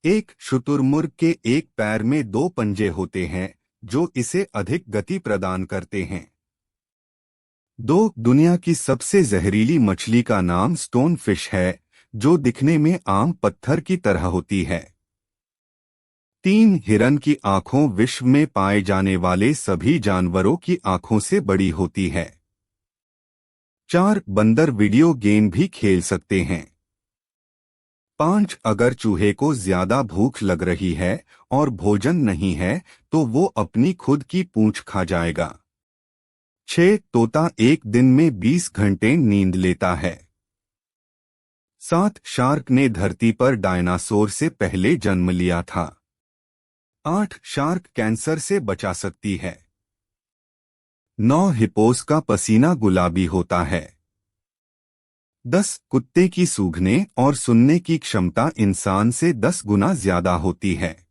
एक शुतुरमुर्ग के एक पैर में दो पंजे होते हैं जो इसे अधिक गति प्रदान करते हैं। दो, दुनिया की सबसे जहरीली मछली का नाम स्टोन फिश है, जो दिखने में आम पत्थर की तरह होती है। तीन, हिरन की आंखों विश्व में पाए जाने वाले सभी जानवरों की आंखों से बड़ी होती है। चार, बंदर वीडियो गेम भी खेल सकते हैं। पांच, अगर चूहे को ज्यादा भूख लग रही है और भोजन नहीं है तो वो अपनी खुद की पूंछ खा जाएगा। छह, तोता एक दिन में 20 घंटे नींद लेता है। सात, शार्क ने धरती पर डायनासोर से पहले जन्म लिया था। आठ, शार्क कैंसर से बचा सकती है। नौ, हिप्पोस का पसीना गुलाबी होता है। 10, कुत्ते की सूंघने और सुनने की क्षमता इंसान से 10 गुना ज्यादा होती है।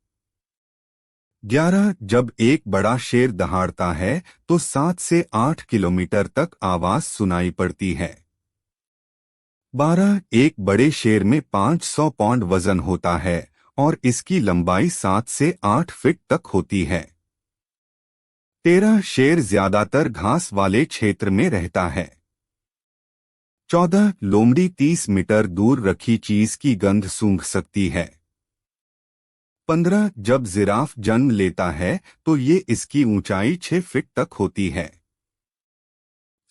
11, जब एक बड़ा शेर दहाड़ता है तो 7 से 8 किलोमीटर तक आवाज सुनाई पड़ती है। 12, एक बड़े शेर में 500 पाउंड वजन होता है और इसकी लंबाई 7 से 8 फीट तक होती है। 13, शेर ज्यादातर घास वाले क्षेत्र में रहता है। 14, लोमड़ी 30 मीटर दूर रखी चीज की गंध सूंघ सकती है। 15, जब जिराफ जन्म लेता है तो ये इसकी ऊंचाई 6 फीट तक होती है।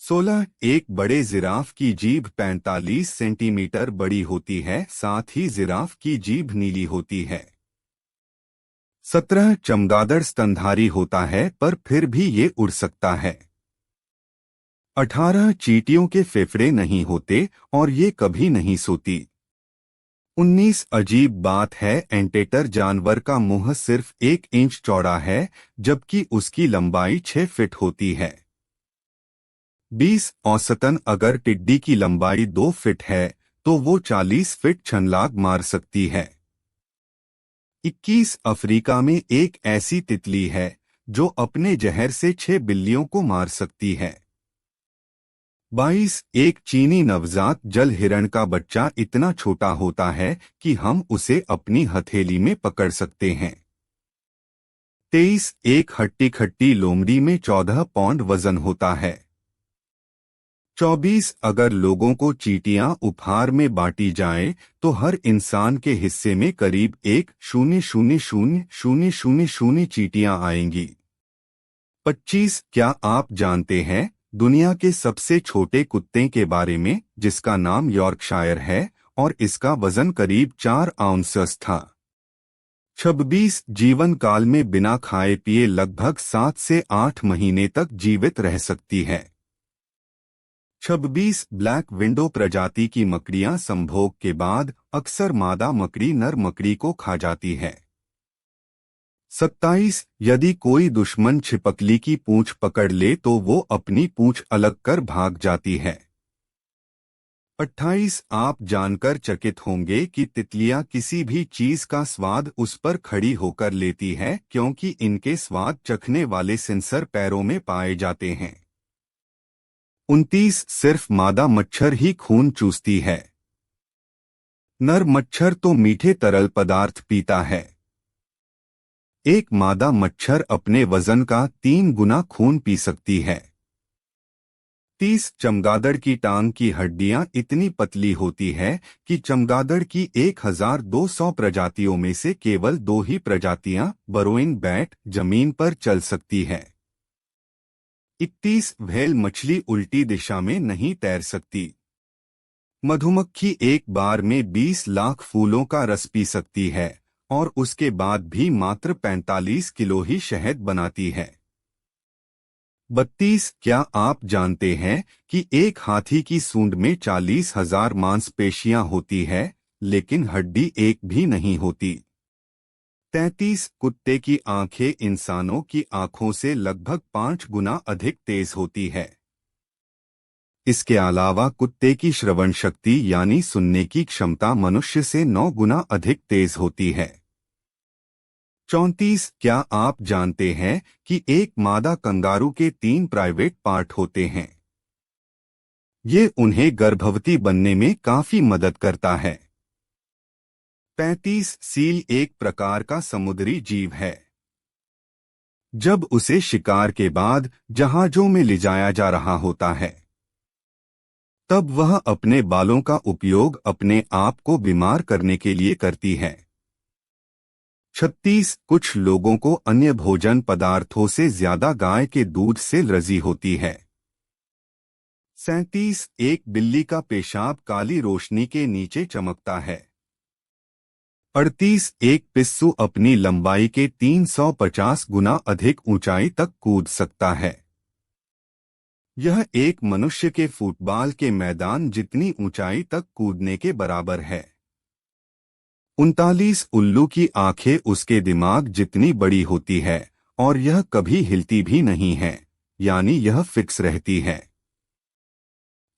16, एक बड़े जिराफ की जीभ 45 सेंटीमीटर बड़ी होती है, साथ ही जिराफ की जीभ नीली होती है। 17, चमगादड़ स्तनधारी होता है पर फिर भी ये उड़ सकता है। 18, चींटियों के फेफड़े नहीं होते और ये कभी नहीं सोती। 19, अजीब बात है, एंटेटर जानवर का मुंह सिर्फ 1 इंच चौड़ा है जबकि उसकी लंबाई 6 फीट होती है। 20, औसतन अगर टिड्डी की लंबाई 2 फीट है तो वो 40 फीट छलांग मार सकती है। 21, अफ्रीका में एक ऐसी तितली है जो अपने जहर से 6 बिल्लियों को मार सकती है। 22, एक चीनी नवजात जल हिरण का बच्चा इतना छोटा होता है कि हम उसे अपनी हथेली में पकड़ सकते हैं। 23, एक हट्टी खट्टी लोमड़ी में 14 पाउंड वजन होता है। 24, अगर लोगों को चींटियां उपहार में बांटी जाएं तो हर इंसान के हिस्से में करीब 1,000,000 चींटियां आएंगी। 25, क्या आप जानते हैं दुनिया के सबसे छोटे कुत्ते के बारे में, जिसका नाम यॉर्कशायर है और इसका वजन करीब 4 आउंस था। 26, जीवन काल में बिना खाए पिए लगभग 7 से 8 महीने तक जीवित रह सकती है। 26, ब्लैक विंडो प्रजाति की मकड़ियां संभोग के बाद अक्सर मादा मकड़ी नर मकड़ी को खा जाती है। 27, यदि कोई दुश्मन छिपकली की पूंछ पकड़ ले तो वो अपनी पूंछ अलग कर भाग जाती है। 28, आप जानकर चकित होंगे कि तितलियां किसी भी चीज का स्वाद उस पर खड़ी होकर लेती है क्योंकि इनके स्वाद चखने वाले सेंसर पैरों में पाए जाते हैं। 29, सिर्फ मादा मच्छर ही खून चूसती है। नर मच्छर तो मीठे तरल पदार्थ पीता है। एक मादा मच्छर अपने वजन का 3 गुना खून पी सकती है। 30, चमगादड़ की टांग की हड्डियां इतनी पतली होती है कि चमगादड़ की 1200 प्रजातियों में से केवल 2 ही प्रजातियां बरोइंग बैट जमीन पर चल सकती है। 31, व्हेल मछली उल्टी दिशा में नहीं तैर सकती। मधुमक्खी एक बार में 20 लाख फूलों का रस पी सकती है और उसके बाद भी मात्र 45 किलो ही शहद बनाती है। 32, क्या आप जानते हैं कि एक हाथी की सूंड में 40,000 मांसपेशियां होती है लेकिन हड्डी एक भी नहीं होती। 33, कुत्ते की आंखें इंसानों की आंखों से लगभग 5 गुना अधिक तेज होती है। इसके अलावा कुत्ते की श्रवण शक्ति यानी सुनने की क्षमता मनुष्य से 9 गुना अधिक तेज होती है। 34, क्या आप जानते हैं कि एक मादा कंगारू के 3 प्राइवेट पार्ट होते हैं? ये उन्हें गर्भवती बनने में काफी मदद करता है। 35 सील एक प्रकार का समुद्री जीव है। जब उसे शिकार के बाद जहाजों में ले जाया जा रहा होता है, तब वह अपने बालों का उपयोग अपने आप को बीमार करने के लिए करती है। 36 कुछ लोगों को अन्य भोजन पदार्थों से ज्यादा गाय के दूध से एलर्जी होती है। 37 एक बिल्ली का पेशाब काली रोशनी के नीचे चमकता है। 38 एक पिस्सू अपनी लंबाई के 350 गुना अधिक ऊंचाई तक कूद सकता है। यह एक मनुष्य के फुटबॉल के मैदान जितनी ऊंचाई तक कूदने के बराबर है। 39 उल्लू की आंखें उसके दिमाग जितनी बड़ी होती है और यह कभी हिलती भी नहीं है, यानी यह फिक्स रहती है।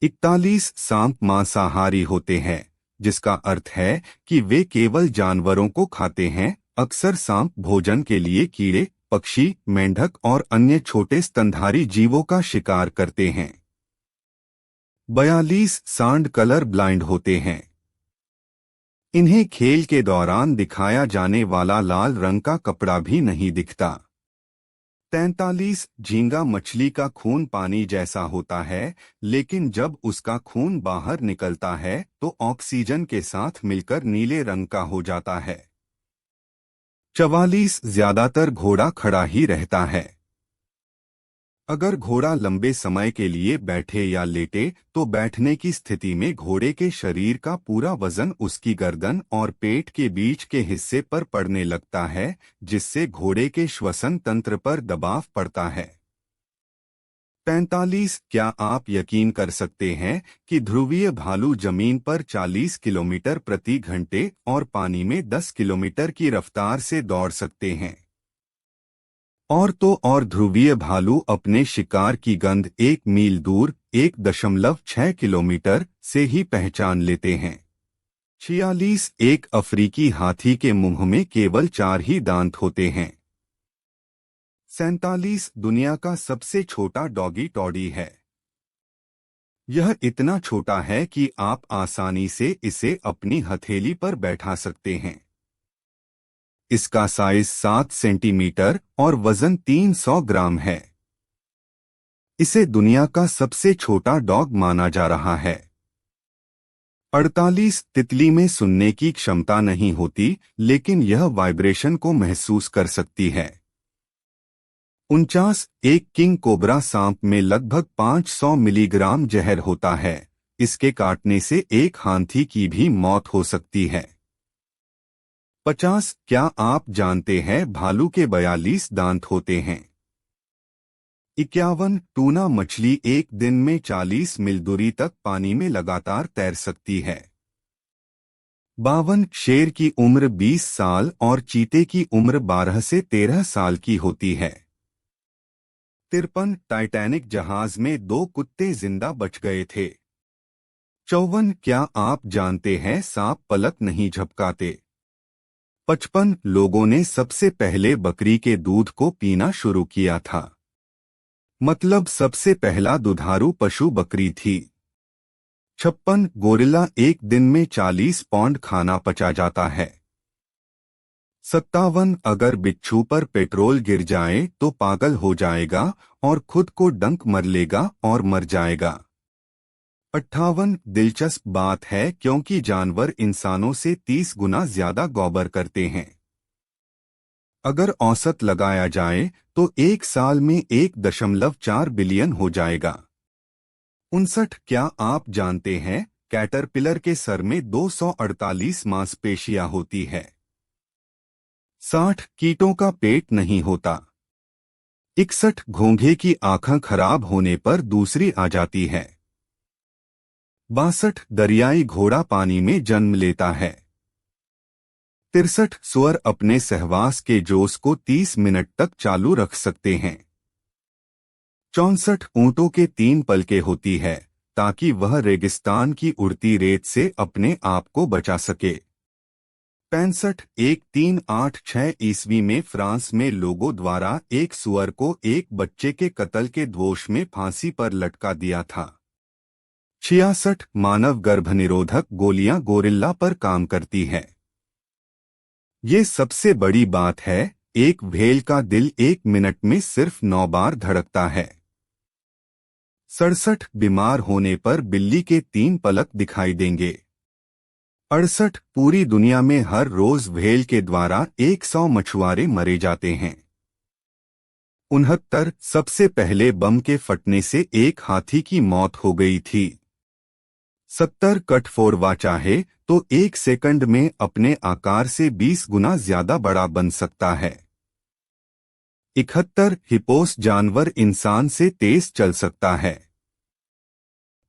41 सांप मांसाहारी होते हैं, जिसका अर्थ है कि वे केवल जानवरों को खाते हैं। अक्सर सांप भोजन के लिए कीड़े, पक्षी, मेंढक और अन्य छोटे स्तनधारी जीवों का शिकार करते हैं। 42 सांड कलर ब्लाइंड होते हैं। इन्हें खेल के दौरान दिखाया जाने वाला लाल रंग का कपड़ा भी नहीं दिखता। 43 झींगा मछली का खून पानी जैसा होता है, लेकिन जब उसका खून बाहर निकलता है तो ऑक्सीजन के साथ मिलकर नीले रंग का हो जाता है। 44 ज्यादातर घोड़ा खड़ा ही रहता है। अगर घोड़ा लंबे समय के लिए बैठे या लेटे तो बैठने की स्थिति में घोड़े के शरीर का पूरा वजन उसकी गर्दन और पेट के बीच के हिस्से पर पड़ने लगता है, जिससे घोड़े के श्वसन तंत्र पर दबाव पड़ता है। 45 क्या आप यकीन कर सकते हैं कि ध्रुवीय भालू जमीन पर 40 किलोमीटर प्रति घंटे और पानी में 10 किलोमीटर की रफ्तार से दौड़ सकते हैं? और तो और ध्रुवीय भालू अपने शिकार की गंध 1 मील दूर 1.6 किलोमीटर से ही पहचान लेते हैं। 46 एक अफ्रीकी हाथी के मुंह में केवल 4 ही दांत होते हैं। 47 दुनिया का सबसे छोटा डॉगी टॉडी है। यह इतना छोटा है कि आप आसानी से इसे अपनी हथेली पर बैठा सकते हैं। इसका साइज 7 सेंटीमीटर और वजन 300 ग्राम है। इसे दुनिया का सबसे छोटा डॉग माना जा रहा है। 48 तितली में सुनने की क्षमता नहीं होती, लेकिन यह वाइब्रेशन को महसूस कर सकती है। 49 एक किंग कोबरा सांप में लगभग 500 मिलीग्राम जहर होता है। इसके काटने से एक हाथी की भी मौत हो सकती है। 50 क्या आप जानते हैं भालू के 42 दांत होते हैं? 51 टूना मछली एक दिन में 40 मील दूरी तक पानी में लगातार तैर सकती है। 52 शेर की उम्र 20 साल और चीते की उम्र 12 से 13 साल की होती है। 53 टाइटैनिक जहाज में 2 कुत्ते जिंदा बच गए थे। 54 क्या आप जानते हैं सांप पलक नहीं झपकाते? 55 लोगों ने सबसे पहले बकरी के दूध को पीना शुरू किया था, मतलब सबसे पहला दुधारू पशु बकरी थी। 56 गोरिल्ला एक दिन में 40 पौंड खाना पचा जाता है। 57 अगर बिच्छू पर पेट्रोल गिर जाए तो पागल हो जाएगा और खुद को डंक मर लेगा और मर जाएगा। 58 दिलचस्प बात है क्योंकि जानवर इंसानों से 30 गुना ज्यादा गौबर करते हैं। अगर औसत लगाया जाए तो एक साल में 1.4 बिलियन हो जाएगा। 59 क्या आप जानते हैं कैटरपिलर के सर में 248 मांसपेशियां होती है। 60 कीटों का पेट नहीं होता। 61 घोंघे की आंखें खराब होने पर दूसरी आ जाती है। 62 दरियाई घोड़ा पानी में जन्म लेता है। 63 सुअर अपने सहवास के जोश को 30 मिनट तक चालू रख सकते हैं। 64 ऊंटों के 3 पलकें होती है ताकि वह रेगिस्तान की उड़ती रेत से अपने आप को बचा सके। 65 1386 ईस्वी में फ्रांस में लोगों द्वारा एक सुअर को एक बच्चे के कत्ल के दोष में फांसी पर लटका दिया था। 66 मानव गर्भनिरोधक गोलियां गोरिल्ला पर काम करती है। ये सबसे बड़ी बात है, एक व्हेल का दिल 1 मिनट में सिर्फ 9 बार धड़कता है। 67 बीमार होने पर बिल्ली के 3 पलक दिखाई देंगे। 68 पूरी दुनिया में हर रोज व्हेल के द्वारा 100 मछुआरे मरे जाते हैं। 69 सबसे पहले बम के फटने से एक हाथी की मौत हो गई थी। 70 कठफोड़वा चाहे तो 1 सेकंड में अपने आकार से 20 गुना ज्यादा बड़ा बन सकता है। 71 हिपोस जानवर इंसान से तेज चल सकता है।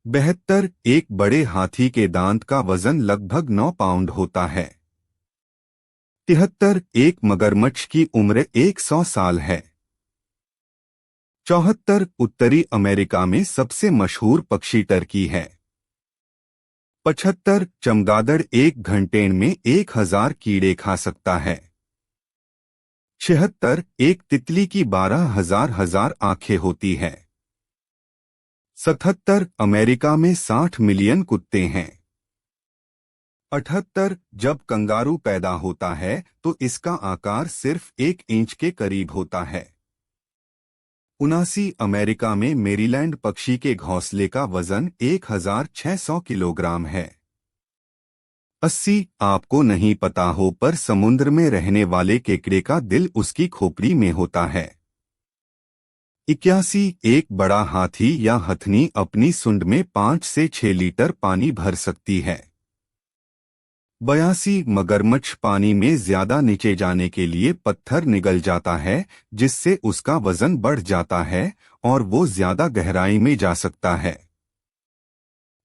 72 एक बड़े हाथी के दांत का वजन लगभग 9 पाउंड होता है। 73 एक मगरमच्छ की उम्र 100 साल है। 74 उत्तरी अमेरिका में सबसे मशहूर पक्षी टर्की है। 75 चमगादड़ 1 घंटे में 1000 कीड़े खा सकता है। 76 एक तितली की 12,000 आंखें होती है। 77 अमेरिका में 60 मिलियन कुत्ते हैं। 78 जब कंगारू पैदा होता है तो इसका आकार सिर्फ 1 इंच के करीब होता है। 79 अमेरिका में मेरीलैंड पक्षी के घोंसले का वजन 1600 किलोग्राम है। 80 आपको नहीं पता हो पर समुद्र में रहने वाले केकड़े का दिल उसकी खोपड़ी में होता है। 81 एक बड़ा हाथी या हथनी अपनी सूंड में 5 से 6 लीटर पानी भर सकती है। 82 मगरमच्छ पानी में ज्यादा नीचे जाने के लिए पत्थर निगल जाता है, जिससे उसका वजन बढ़ जाता है और वो ज्यादा गहराई में जा सकता है।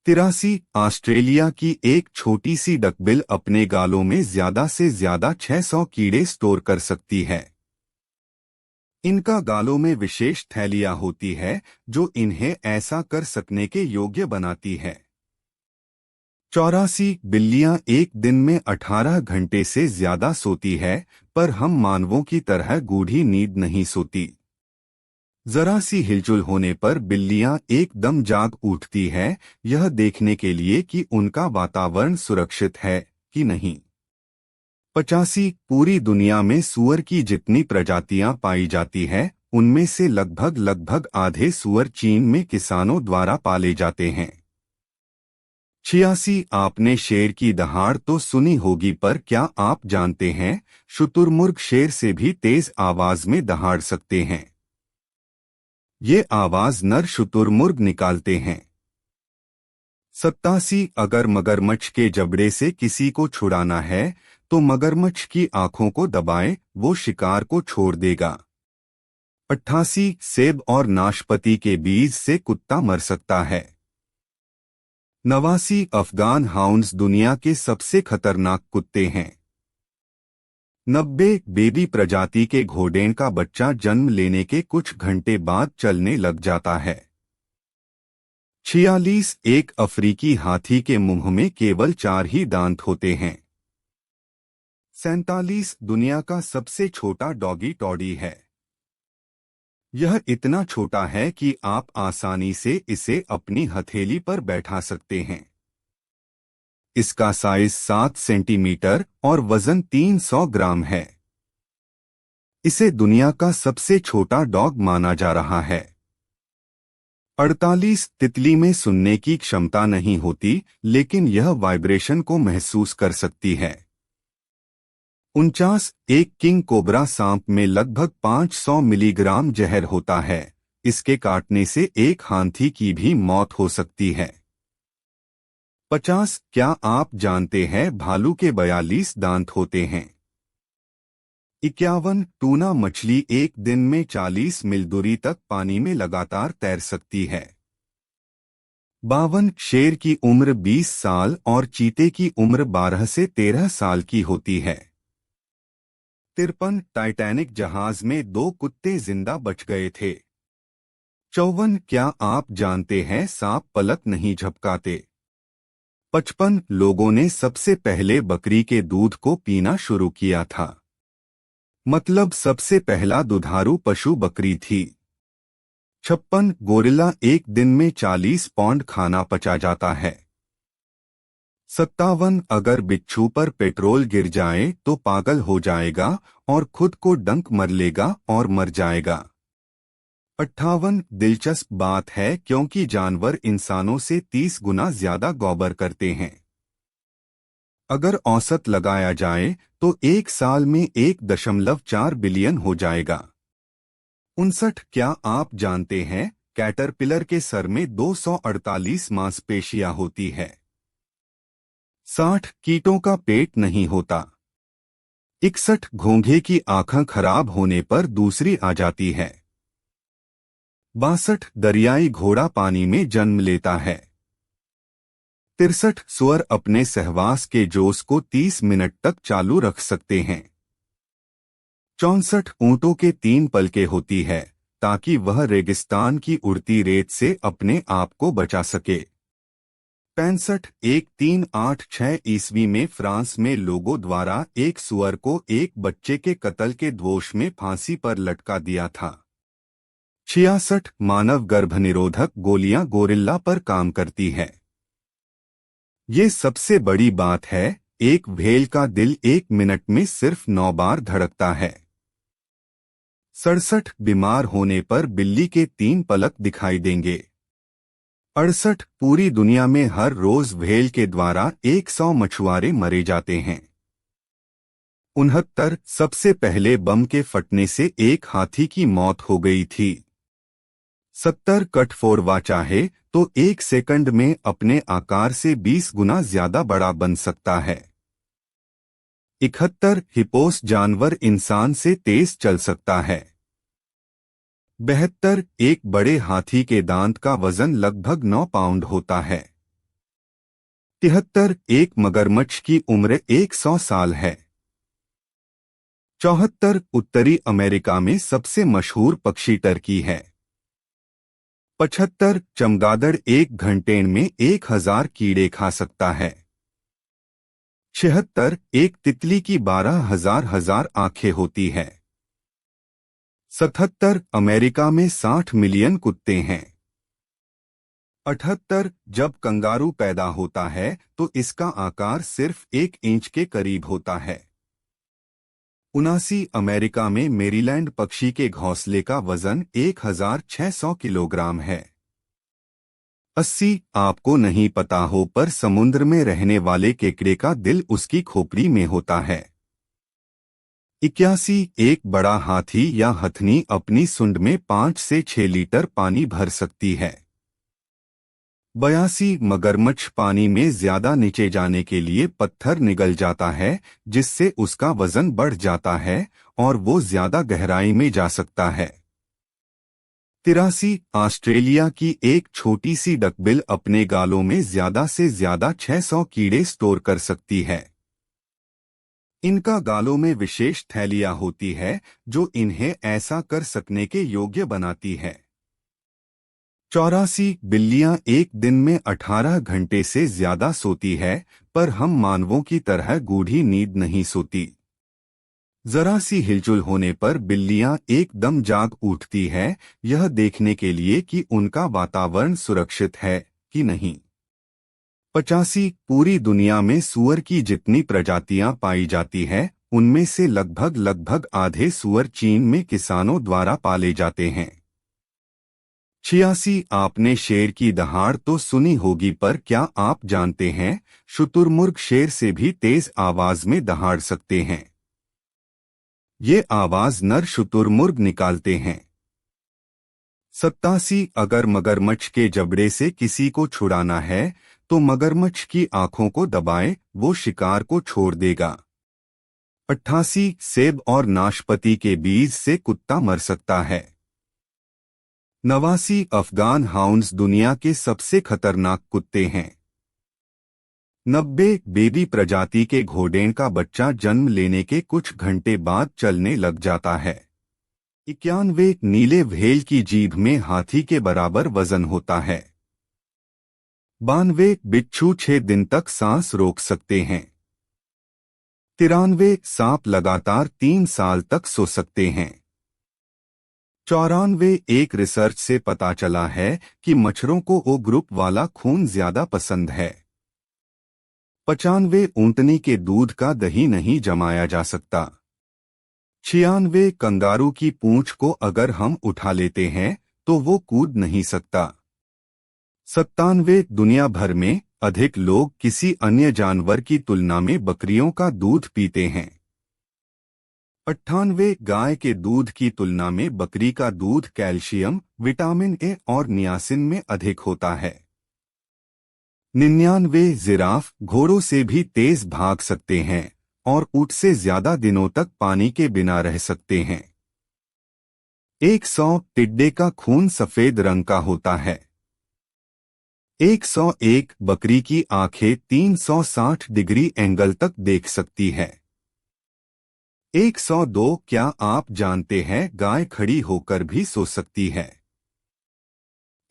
83 ऑस्ट्रेलिया की एक छोटी सी डकबिल अपने गालों में ज्यादा से ज्यादा 600 कीड़े स्टोर कर सकती है। इनका गालों में विशेष थैलियां होती है जो इन्हें ऐसा कर सकने के योग्य बनाती है। 84 बिल्लियां एक दिन में 18 घंटे से ज्यादा सोती है, पर हम मानवों की तरह गूढ़ी नींद नहीं सोती। जरा सी हिलचुल होने पर बिल्लियां एकदम जाग उठती है, यह देखने के लिए कि उनका वातावरण सुरक्षित है कि नहीं। 85 पूरी दुनिया में सूअर की जितनी प्रजातियां पाई जाती है, उनमें से लगभग आधे सूअर चीन में किसानों द्वारा पाले जाते हैं। 86 आपने शेर की दहाड़ तो सुनी होगी, पर क्या आप जानते हैं शुतुरमुर्ग शेर से भी तेज आवाज में दहाड़ सकते हैं। ये आवाज नर शुतुरमुर्ग निकालते हैं। 87 अगर मगरमच्छ के जबड़े से किसी को छुड़ाना है तो मगरमच्छ की आंखों को दबाएं, वो शिकार को छोड़ देगा। 88 सेब और नाशपाती के बीज से कुत्ता मर सकता है। 89 अफगान हाउंड्स दुनिया के सबसे खतरनाक कुत्ते हैं। 90 बेबी प्रजाति के घोड़ेन का बच्चा जन्म लेने के कुछ घंटे बाद चलने लग जाता है। 46 एक अफ्रीकी हाथी के मुंह में केवल 4 ही दांत होते हैं। 47 दुनिया का सबसे छोटा डॉगी टॉडी है। यह इतना छोटा है कि आप आसानी से इसे अपनी हथेली पर बैठा सकते हैं। इसका साइज 7 सेंटीमीटर और वजन 300 ग्राम है। इसे दुनिया का सबसे छोटा डॉग माना जा रहा है। 48 तितली में सुनने की क्षमता नहीं होती, लेकिन यह वाइब्रेशन को महसूस कर सकती है। 49 एक किंग कोबरा सांप में लगभग 500 मिलीग्राम जहर होता है, इसके काटने से एक हाथी की भी मौत हो सकती है। 50 क्या आप जानते हैं भालू के 42 दांत होते हैं। 51 टूना मछली एक दिन में 40 मील दूरी तक पानी में लगातार तैर सकती है। 52 शेर की उम्र 20 साल और चीते की उम्र 12 से 13 साल की होती है। 53 टाइटैनिक जहाज में 2 कुत्ते जिंदा बच गए थे। 54 क्या आप जानते हैं सांप पलक नहीं झपकाते। 55 लोगों ने सबसे पहले बकरी के दूध को पीना शुरू किया था, मतलब सबसे पहला दुधारू पशु बकरी थी। 56 गोरिल्ला एक दिन में 40 पौंड खाना पचा जाता है। 57 अगर बिच्छू पर पेट्रोल गिर जाए तो पागल हो जाएगा और खुद को डंक मर लेगा और मर जाएगा। 58 दिलचस्प बात है क्योंकि जानवर इंसानों से 30 गुना ज्यादा गौबर करते हैं। अगर औसत लगाया जाए तो एक साल में 1.4 बिलियन हो जाएगा। 59 क्या आप जानते हैं कैटरपिलर के सर में 248 मांसपेशियां होती है। 60 कीटों का पेट नहीं होता। 61 घोंघे की आंखें खराब होने पर दूसरी आ जाती है। 62 दरियाई घोड़ा पानी में जन्म लेता है। 63 सुअर अपने सहवास के जोश को 30 मिनट तक चालू रख सकते हैं। 64 ऊंटों के 3 पलकें होती है ताकि वह रेगिस्तान की उड़ती रेत से अपने आप को बचा सके। 65 1386 ईस्वी में फ्रांस में लोगों द्वारा एक सुअर को एक बच्चे के कत्ल के दोष में फांसी पर लटका दिया था। 66 मानव गर्भनिरोधक गोलियां गोरिल्ला पर काम करती है। ये सबसे बड़ी बात है, एक व्हेल का दिल 1 मिनट में सिर्फ 9 बार धड़कता है। 67 बीमार होने पर बिल्ली के 3 पलक दिखाई देंगे। 68 पूरी दुनिया में हर रोज व्हेल के द्वारा 100 मछुआरे मरे जाते हैं। 69 सबसे पहले बम के फटने से एक हाथी की मौत हो गई थी। 70 कठफोड़वा चाहे तो 1 सेकंड में अपने आकार से 20 गुना ज्यादा बड़ा बन सकता है। 71 हिपोस जानवर इंसान से तेज चल सकता है। 72 एक बड़े हाथी के दांत का वजन लगभग 9 पाउंड होता है। 73 एक मगरमच्छ की उम्र 100 साल है। 74 उत्तरी अमेरिका में सबसे मशहूर पक्षी टर्की है। 75 चमगादड़ 1 घंटे में 1000 कीड़े खा सकता है। 76 एक तितली की 12,000 आंखें होती है। 77 अमेरिका में 60 मिलियन कुत्ते हैं। 78 जब कंगारू पैदा होता है तो इसका आकार सिर्फ 1 इंच के करीब होता है। 79 अमेरिका में मेरीलैंड पक्षी के घोंसले का वजन 1600 किलोग्राम है। 80 आपको नहीं पता हो पर समुद्र में रहने वाले केकड़े का दिल उसकी खोपड़ी में होता है। 81 एक बड़ा हाथी या हथनी अपनी सूंड में 5 से 6 लीटर पानी भर सकती है। 82 मगरमच्छ पानी में ज्यादा नीचे जाने के लिए पत्थर निगल जाता है जिससे उसका वजन बढ़ जाता है और वो ज्यादा गहराई में जा सकता है। 83 ऑस्ट्रेलिया की एक छोटी सी डकबिल अपने गालों में ज्यादा से ज्यादा 600 कीड़े स्टोर कर सकती है। इनका गालों में विशेष थैलियां होती है जो इन्हें ऐसा कर सकने के योग्य बनाती है। 84 बिल्लियां एक दिन में 18 घंटे से ज्यादा सोती है पर हम मानवों की तरह गूढ़ी नींद नहीं सोती। जरा सी हिलचुल होने पर बिल्लियां एकदम जाग उठती है यह देखने के लिए कि उनका वातावरण सुरक्षित है कि नहीं। 85 पूरी दुनिया में सूअर की जितनी प्रजातियां पाई जाती है उनमें से लगभग आधे सूअर चीन में किसानों द्वारा पाले जाते हैं। 86 आपने शेर की दहाड़ तो सुनी होगी पर क्या आप जानते हैं शुतुरमुर्ग शेर से भी तेज आवाज में दहाड़ सकते हैं। ये आवाज नर शुतुरमुर्ग निकालते हैं। 87 अगर मगरमच्छ के जबड़े से किसी को छुड़ाना है तो मगरमच्छ की आंखों को दबाएं, वो शिकार को छोड़ देगा। 88 सेब और नाशपाती के बीज से कुत्ता मर सकता है। 89 अफगान हाउंड्स दुनिया के सबसे खतरनाक कुत्ते हैं। 90 बेबी प्रजाति के घोड़ें का बच्चा जन्म लेने के कुछ घंटे बाद चलने लग जाता है। 91 नीले व्हेल की जीभ में हाथी के बराबर वजन होता है। 92 बिच्छू 6 दिन तक सांस रोक सकते हैं। 93 सांप लगातार 3 साल तक सो सकते हैं। 94 एक रिसर्च से पता चला है कि मच्छरों को ओ ग्रुप वाला खून ज्यादा पसंद है। 95 ऊंटनी के दूध का दही नहीं जमाया जा सकता। 96 कंगारू की पूंछ को अगर हम उठा लेते हैं तो वो कूद नहीं सकता। 97 दुनिया भर में अधिक लोग किसी अन्य जानवर की तुलना में बकरियों का दूध पीते हैं। 98 गाय के दूध की तुलना में बकरी का दूध कैल्शियम, विटामिन ए और नियासिन में अधिक होता है। 99 जिराफ घोड़ों से भी तेज भाग सकते हैं और ऊंट से ज्यादा दिनों तक पानी के बिना रह सकते हैं। 100 टिड्डे का खून सफेद रंग का होता है। 101 बकरी की आंखें 360 डिग्री एंगल तक देख सकती है। 102 क्या आप जानते हैं गाय खड़ी होकर भी सो सकती है।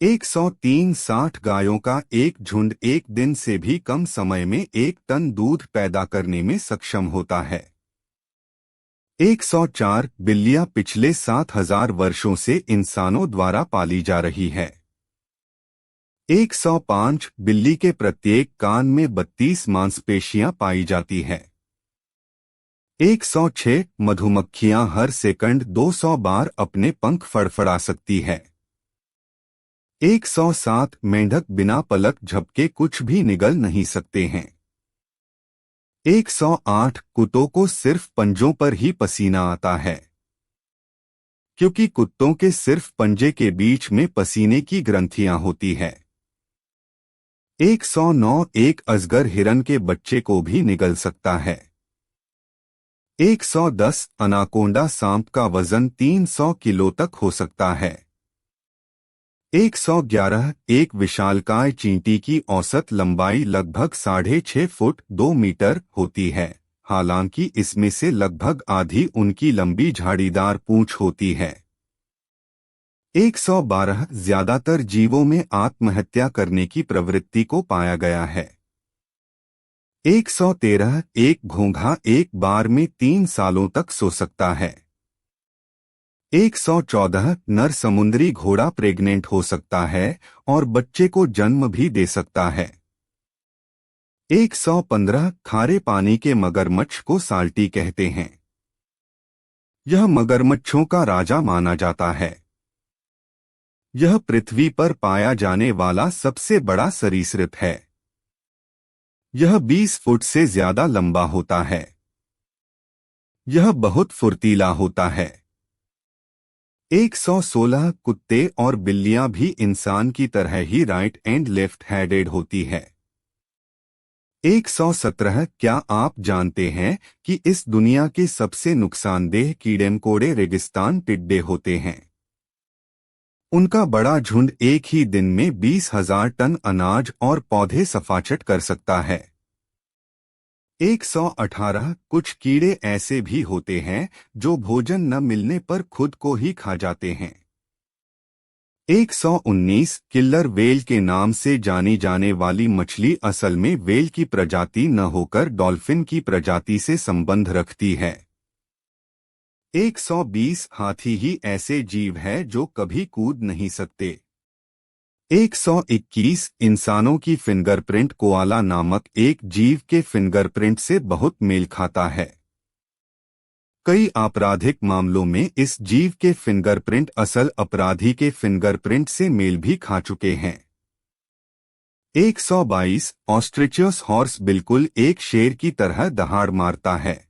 103 60 गायों का एक झुंड एक दिन से भी कम समय में 1 टन दूध पैदा करने में सक्षम होता है। 104 बिल्लियां पिछले 7000 वर्षों से इंसानों द्वारा पाली जा रही है। 105 बिल्ली के प्रत्येक कान में 32 मांसपेशियां पाई जाती है। 106 मधुमक्खियां हर सेकंड 200 बार अपने पंख फड़फड़ा सकती है। 107 मेंढक बिना पलक झपके कुछ भी निगल नहीं सकते हैं। 108 कुत्तों को सिर्फ पंजों पर ही पसीना आता है, क्योंकि कुत्तों के सिर्फ पंजे के बीच में पसीने की ग्रंथियां होती है। 109 एक अजगर हिरन के बच्चे को भी निगल सकता है। 110 अनाकोंडा सांप का वजन 300 किलो तक हो सकता है। 111 एक विशालकाय चींटी की औसत लंबाई लगभग 6.5 फुट 2 मीटर होती है, हालांकि इसमें से लगभग आधी उनकी लंबी झाड़ीदार पूंछ होती है। 112 ज्यादातर जीवों में आत्महत्या करने की प्रवृत्ति को पाया गया है। 113 एक घोंघा एक बार में 3 सालों तक सो सकता है। 114 नर समुद्री घोड़ा प्रेग्नेंट हो सकता है और बच्चे को जन्म भी दे सकता है। 115 खारे पानी के मगरमच्छ को साल्टी कहते हैं। यह मगरमच्छों का राजा माना जाता है। यह पृथ्वी पर पाया जाने वाला सबसे बड़ा सरीसृप है। यह 20 फुट से ज्यादा लंबा होता है। यह बहुत फुर्तीला होता है। 116 कुत्ते और बिल्लियां भी इंसान की तरह ही राइट एंड लेफ्ट हैंडेड होती है। 117 क्या आप जानते हैं कि इस दुनिया के सबसे नुकसानदेह कीड़े-मकोड़े रेगिस्तान टिड्डे होते हैं। उनका बड़ा झुंड एक ही दिन में 20,000 टन अनाज और पौधे सफाचट कर सकता है। 118 कुछ कीड़े ऐसे भी होते हैं जो भोजन न मिलने पर खुद को ही खा जाते हैं। 119 किल्लर वेल के नाम से जानी जाने वाली मछली असल में वेल की प्रजाति न होकर डॉल्फिन की प्रजाति से संबंध रखती है। 120 हाथी ही ऐसे जीव है जो कभी कूद नहीं सकते। 121 इंसानों की फिंगरप्रिंट कोआला नामक एक जीव के फिंगरप्रिंट से बहुत मेल खाता है। कई आपराधिक मामलों में इस जीव के फिंगरप्रिंट असल अपराधी के फिंगरप्रिंट से मेल भी खा चुके हैं। 122 ऑस्ट्रिचस हॉर्स बिल्कुल एक शेर की तरह दहाड़ मारता है।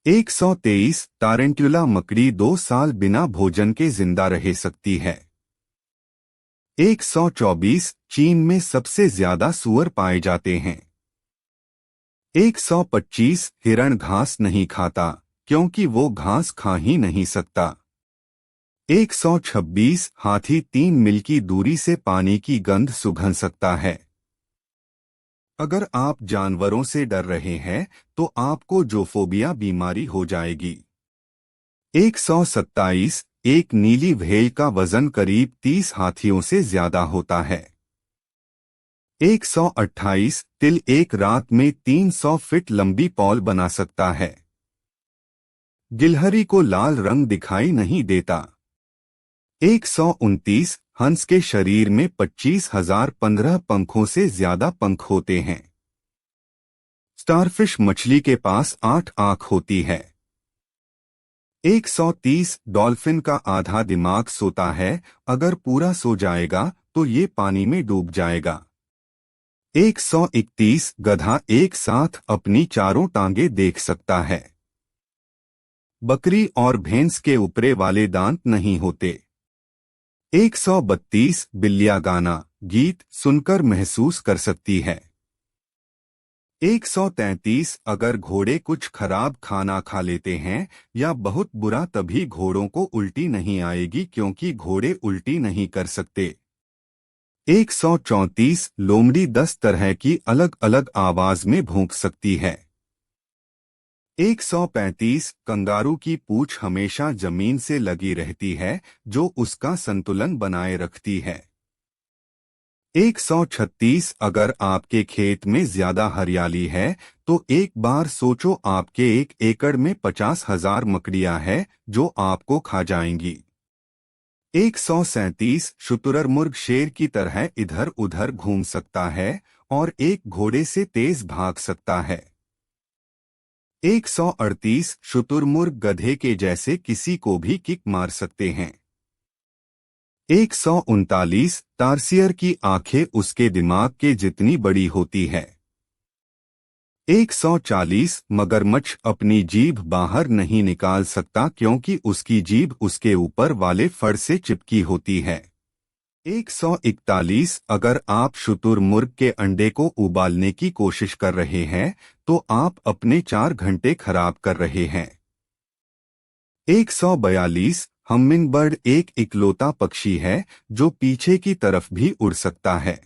123 टारेंट्युला मकड़ी 2 साल बिना भोजन के जिंदा रह सकती है। 124 चीन में सबसे ज्यादा सूअर पाए जाते हैं। 125 हिरण घास नहीं खाता क्योंकि वो घास खा ही नहीं सकता। 126 हाथी 3 मील की दूरी से पानी की गंध सूंघ सकता है। अगर आप जानवरों से डर रहे हैं तो आपको जोफोबिया बीमारी हो जाएगी। 127 एक नीली व्हेल का वजन करीब 30 हाथियों से ज्यादा होता है। 128 तिल एक रात में 300 फीट लंबी पॉल बना सकता है। गिलहरी को लाल रंग दिखाई नहीं देता। 129 हंस के शरीर में 25,015 पंखों से ज्यादा पंख होते हैं। स्टारफिश मछली के पास 8 आंख होती है। 130 डॉल्फिन का आधा दिमाग सोता है, अगर पूरा सो जाएगा तो ये पानी में डूब जाएगा। 131 गधा एक साथ अपनी चारों टांगे देख सकता है। बकरी और भैंस के ऊपरे वाले दांत नहीं होते। 132 बिल्लियां गाना गीत सुनकर महसूस कर सकती है। 133 अगर घोड़े कुछ खराब खाना खा लेते हैं या बहुत बुरा, तभी घोड़ों को उल्टी नहीं आएगी क्योंकि घोड़े उल्टी नहीं कर सकते। 134 लोमड़ी 10 तरह की अलग अलग आवाज में भौंक सकती है। 135 कंगारू की पूंछ हमेशा जमीन से लगी रहती है, जो उसका संतुलन बनाए रखती है। 136 अगर आपके खेत में ज्यादा हरियाली है तो एक बार सोचो, आपके 1 एकड़ में 50,000 मकड़ियां हैं जो आपको खा जाएंगी। 137 शुतुरमुर्ग शेर की तरह इधर उधर घूम सकता है और एक घोड़े से तेज भाग सकता है। 138 शुतुरमुर्ग गधे के जैसे किसी को भी किक मार सकते हैं। 139 तारसियर की आंखें उसके दिमाग के जितनी बड़ी होती है। 140 मगरमच्छ अपनी जीभ बाहर नहीं निकाल सकता क्योंकि उसकी जीभ उसके ऊपर वाले फर से चिपकी होती है। 141 अगर आप शुतुरमुर्ग के अंडे को उबालने की कोशिश कर रहे हैं तो आप अपने 4 घंटे खराब कर रहे हैं। 142 हमिंगबर्ड एक इकलौता पक्षी है जो पीछे की तरफ भी उड़ सकता है।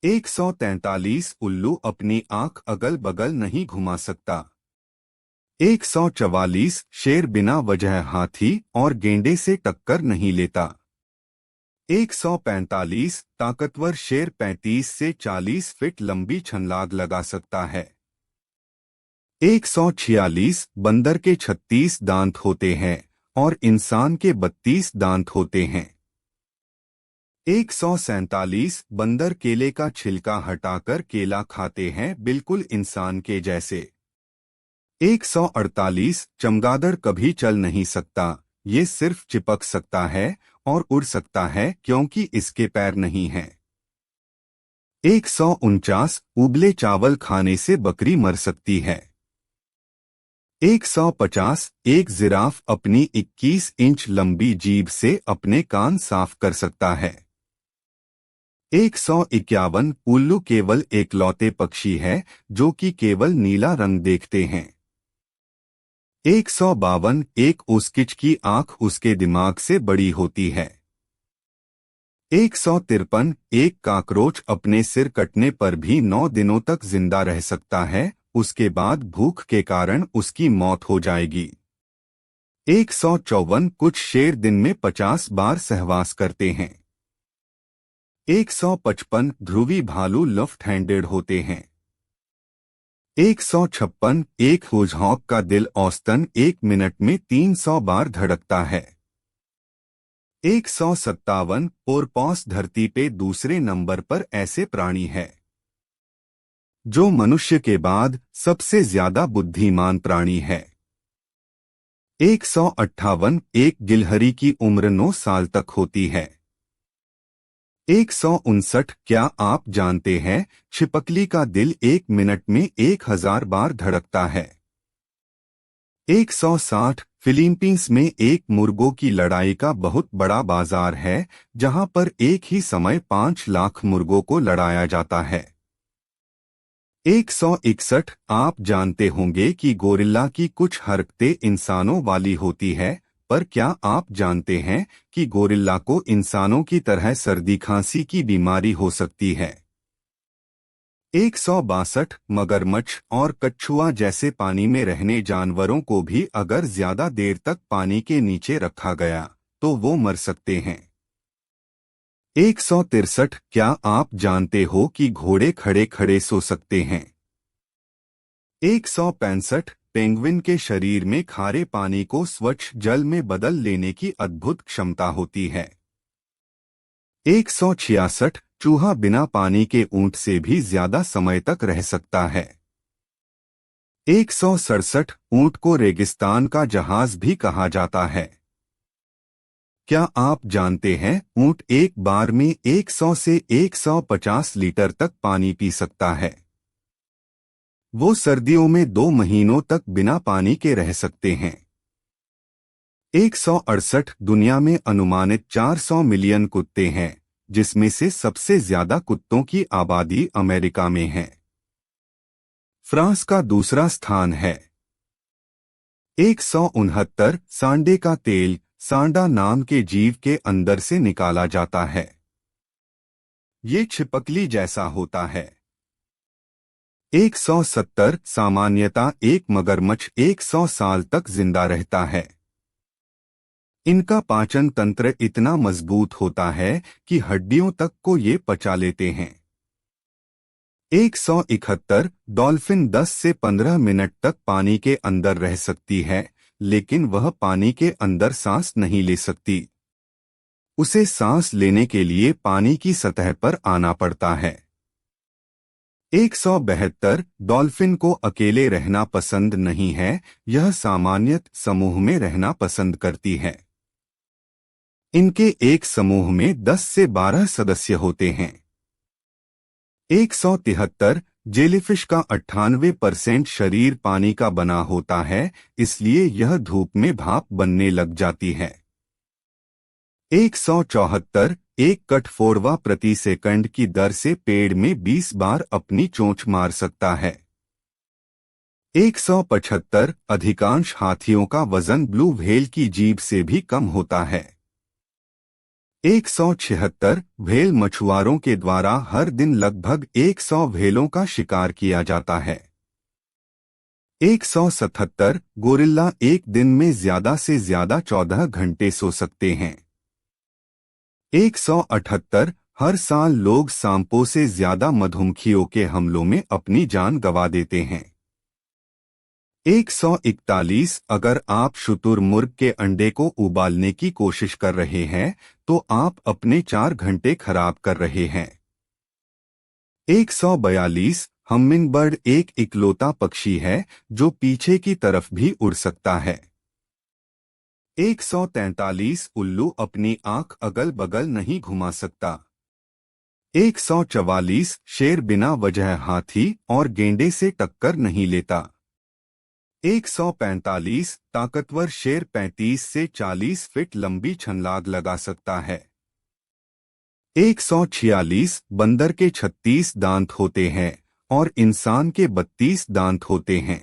143 उल्लू अपनी आंख अगल बगल नहीं घुमा सकता। 144 शेर बिना वजह हाथी और गेंडे से टक्कर नहीं लेता। 145 ताकतवर शेर 35 से 40 फीट लंबी छलांग लगा सकता है। 146 बंदर के 36 दांत होते हैं और इंसान के 32 दांत होते हैं। 147 बंदर केले का छिलका हटाकर केला खाते हैं, बिल्कुल इंसान के जैसे। 148 चमगादड़ कभी चल नहीं सकता, ये सिर्फ चिपक सकता है और उड़ सकता है क्योंकि इसके पैर नहीं हैं। 149 उबले चावल खाने से बकरी मर सकती है। 150 एक जिराफ अपनी 21 इंच लंबी जीभ से अपने कान साफ कर सकता है। 151 उल्लू केवल एकलौते पक्षी है जो कि केवल नीला रंग देखते हैं। 152 एक ओस्किच की आंख उसके दिमाग से बड़ी होती है। 153 एक काकरोच अपने सिर कटने पर भी 9 दिनों तक जिंदा रह सकता है, उसके बाद भूख के कारण उसकी मौत हो जाएगी। 154 कुछ शेर दिन में 50 बार सहवास करते हैं। 155 ध्रुवी भालू लेफ्ट हैंडेड होते हैं। 156 एक हेजहॉग का दिल औसतन 1 मिनट में 300 बार धड़कता है। 157 पोरपॉस धरती पे दूसरे नंबर पर ऐसे प्राणी है जो मनुष्य के बाद सबसे ज्यादा बुद्धिमान प्राणी है। 158 एक गिलहरी की उम्र 9 साल तक होती है। 159 क्या आप जानते हैं छिपकली का दिल 1 मिनट में 1000 बार धड़कता है। 160 फिलीपींस में एक मुर्गों की लड़ाई का बहुत बड़ा बाजार है जहां पर एक ही समय 5 लाख मुर्गों को लड़ाया जाता है। 161 आप जानते होंगे कि गोरिल्ला की कुछ हरकतें इंसानों वाली होती है, पर क्या आप जानते हैं कि गोरिल्ला को इंसानों की तरह सर्दी खांसी की बीमारी हो सकती है। 162 मगरमच्छ और कछुआ जैसे पानी में रहने जानवरों को भी अगर ज्यादा देर तक पानी के नीचे रखा गया तो वो मर सकते हैं। 163 क्या आप जानते हो कि घोड़े खड़े खड़े सो सकते हैं। 165 पेंगुइन के शरीर में खारे पानी को स्वच्छ जल में बदल लेने की अद्भुत क्षमता होती है। 166 चूहा बिना पानी के ऊंट से भी ज्यादा समय तक रह सकता है। 167 ऊंट को रेगिस्तान का जहाज भी कहा जाता है। क्या आप जानते हैं ऊंट एक बार में 100 से 150 लीटर तक पानी पी सकता है। वो सर्दियों में 2 महीनों तक बिना पानी के रह सकते हैं। 168 दुनिया में अनुमानित 400 मिलियन कुत्ते हैं, जिसमें से सबसे ज्यादा कुत्तों की आबादी अमेरिका में है। फ्रांस का दूसरा स्थान है। 169 सांडे का तेल सांडा नाम के जीव के अंदर से निकाला जाता है। ये छिपकली जैसा होता है। 170 सामान्यतः एक मगरमच्छ 100 साल तक जिंदा रहता है। इनका पाचन तंत्र इतना मजबूत होता है कि हड्डियों तक को ये पचा लेते हैं। 171 डॉल्फिन 10 से 15 मिनट तक पानी के अंदर रह सकती है, लेकिन वह पानी के अंदर सांस नहीं ले सकती। उसे सांस लेने के लिए पानी की सतह पर आना पड़ता है। 172 डॉल्फिन को अकेले रहना पसंद नहीं है, यह सामान्यतः समूह में रहना पसंद करती है। इनके एक समूह में 10 से 12 सदस्य होते हैं। 173 जेलीफिश का 98% शरीर पानी का बना होता है, इसलिए यह धूप में भाप बनने लग जाती है। 174 एक कठफोड़वा प्रति सेकंड की दर से पेड़ में 20 बार अपनी चोंच मार सकता है। 175 अधिकांश हाथियों का वजन ब्लू व्हेल की जीभ से भी कम होता है। 176 व्हेल मछुआरों के द्वारा हर दिन लगभग 100 व्हेलों का शिकार किया जाता है। 177 गोरिल्ला एक दिन में ज्यादा से ज्यादा 14 घंटे सो सकते हैं। 178 हर साल लोग सांपों से ज्यादा मधुमक्खियों के हमलों में अपनी जान गंवा देते हैं। 141 अगर आप शुतुरमुर्ग के अंडे को उबालने की कोशिश कर रहे हैं तो आप अपने 4 घंटे खराब कर रहे हैं। 142 हमिंगबर्ड एक इकलौता पक्षी है जो पीछे की तरफ भी उड़ सकता है। 143 उल्लू अपनी आंख अगल बगल नहीं घुमा सकता। 144 शेर बिना वजह हाथी और गेंडे से टक्कर नहीं लेता। 145 ताकतवर शेर 35 से 40 फीट लंबी छलांग लगा सकता है। 146 बंदर के 36 दांत होते हैं और इंसान के 32 दांत होते हैं।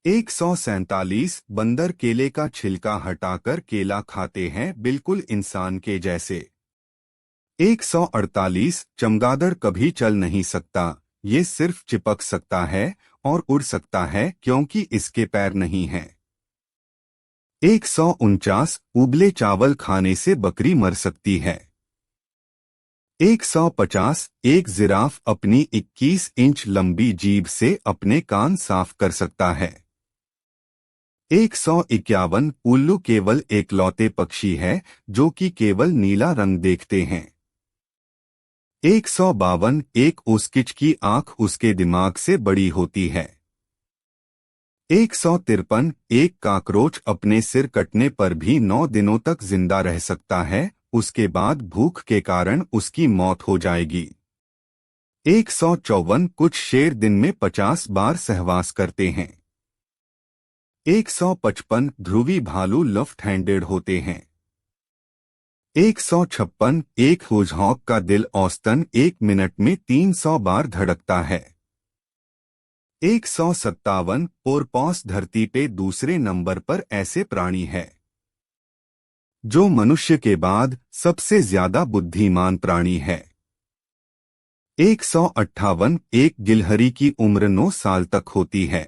147 बंदर केले का छिलका हटाकर केला खाते हैं, बिल्कुल इंसान के जैसे। 148 चमगादड़ कभी चल नहीं सकता, ये सिर्फ चिपक सकता है और उड़ सकता है क्योंकि इसके पैर नहीं हैं। 149 उबले चावल खाने से बकरी मर सकती है। 150 एक जिराफ अपनी 21 इंच लंबी जीभ से अपने कान साफ कर सकता है। 151 उल्लू केवल एकलौते पक्षी है जो कि केवल नीला रंग देखते हैं। 152 एक ओस्किच की आंख उसके दिमाग से बड़ी होती है। 153 एक काकरोच अपने सिर कटने पर भी 9 दिनों तक जिंदा रह सकता है, उसके बाद भूख के कारण उसकी मौत हो जाएगी। 154 कुछ शेर दिन में 50 बार सहवास करते हैं। 155 ध्रुवी भालू लेफ्ट हैंडेड होते हैं। 156 एक हुजहॉक का दिल औसतन 1 मिनट में 300 बार धड़कता है। 157 पोरपॉस धरती पे दूसरे नंबर पर ऐसे प्राणी है जो मनुष्य के बाद सबसे ज्यादा बुद्धिमान प्राणी है। 158 एक गिलहरी की उम्र 9 साल तक होती है।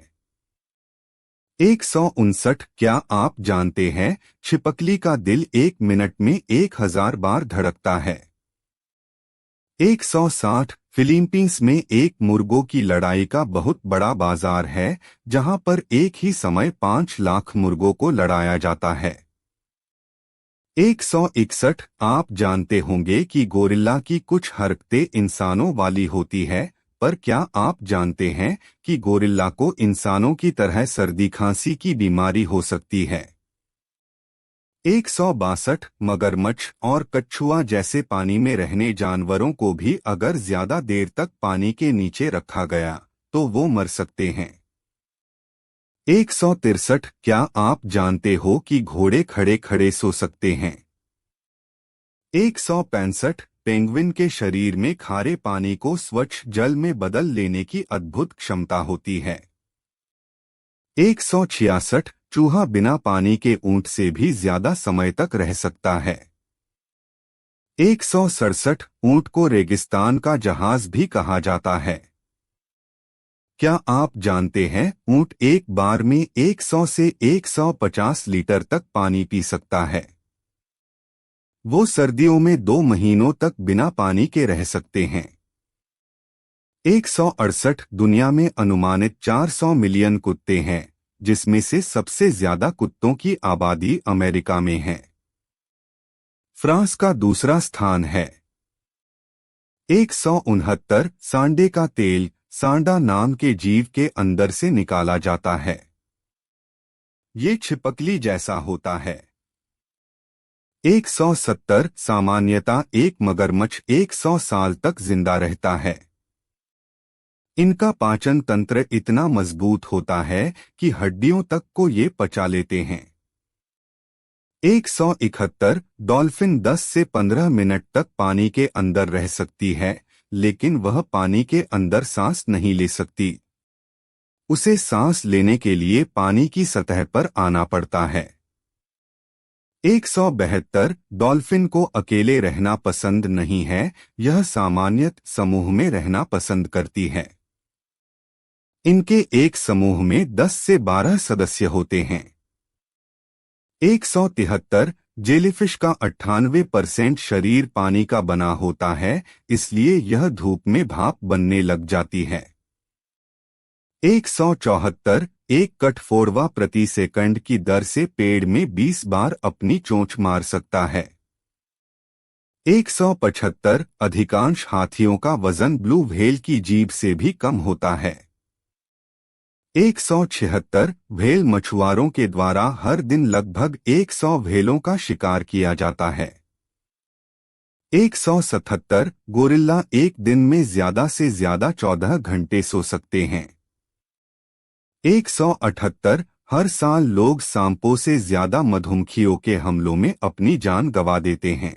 159 क्या आप जानते हैं छिपकली का दिल 1 मिनट में 1000 बार धड़कता है। 160 फिलीपींस में एक मुर्गों की लड़ाई का बहुत बड़ा बाजार है जहां पर एक ही समय 5 लाख मुर्गों को लड़ाया जाता है। 161 आप जानते होंगे कि गोरिल्ला की कुछ हरकतें इंसानों वाली होती है, पर क्या आप जानते हैं कि गोरिल्ला को इंसानों की तरह सर्दी खांसी की बीमारी हो सकती है? 162 मगरमच्छ और कछुआ जैसे पानी में रहने जानवरों को भी अगर ज्यादा देर तक पानी के नीचे रखा गया तो वो मर सकते हैं। 163 क्या आप जानते हो कि घोड़े खड़े खड़े सो सकते हैं? 165 पेंगुइन के शरीर में खारे पानी को स्वच्छ जल में बदल लेने की अद्भुत क्षमता होती है। 166 चूहा बिना पानी के ऊंट से भी ज्यादा समय तक रह सकता है। 167 ऊंट को रेगिस्तान का जहाज भी कहा जाता है। क्या आप जानते हैं ऊंट एक बार में 100 से 150 लीटर तक पानी पी सकता है? वो सर्दियों में 2 महीनों तक बिना पानी के रह सकते हैं। 168 दुनिया में अनुमानित 400 मिलियन कुत्ते हैं, जिसमें से सबसे ज्यादा कुत्तों की आबादी अमेरिका में है। फ्रांस का दूसरा स्थान है। 169 सांडे का तेल सांडा नाम के जीव के अंदर से निकाला जाता है। ये छिपकली जैसा होता है। 170 सामान्यतः एक मगरमच्छ 100 साल तक जिंदा रहता है। इनका पाचन तंत्र इतना मजबूत होता है कि हड्डियों तक को ये पचा लेते हैं। 171 डॉल्फिन 10 से 15 मिनट तक पानी के अंदर रह सकती है, लेकिन वह पानी के अंदर सांस नहीं ले सकती। उसे सांस लेने के लिए पानी की सतह पर आना पड़ता है। 172 डॉल्फिन को अकेले रहना पसंद नहीं है, यह सामान्यतः समूह में रहना पसंद करती है। इनके एक समूह में 10 से 12 सदस्य होते हैं। 173 जेलीफिश का 98% शरीर पानी का बना होता है, इसलिए यह धूप में भाप बनने लग जाती है। 174 एक कठफोड़वा प्रति सेकंड की दर से पेड़ में 20 बार अपनी चोंच मार सकता है। 175 अधिकांश हाथियों का वजन ब्लू व्हेल की जीभ से भी कम होता है। 176 व्हेल मछुआरों के द्वारा हर दिन लगभग 100 व्हेलों का शिकार किया जाता है। 177 गोरिल्ला एक दिन में ज्यादा से ज्यादा 14 घंटे सो सकते हैं। 178 हर साल लोग सांपों से ज्यादा मधुमक्खियों के हमलों में अपनी जान गंवा देते हैं।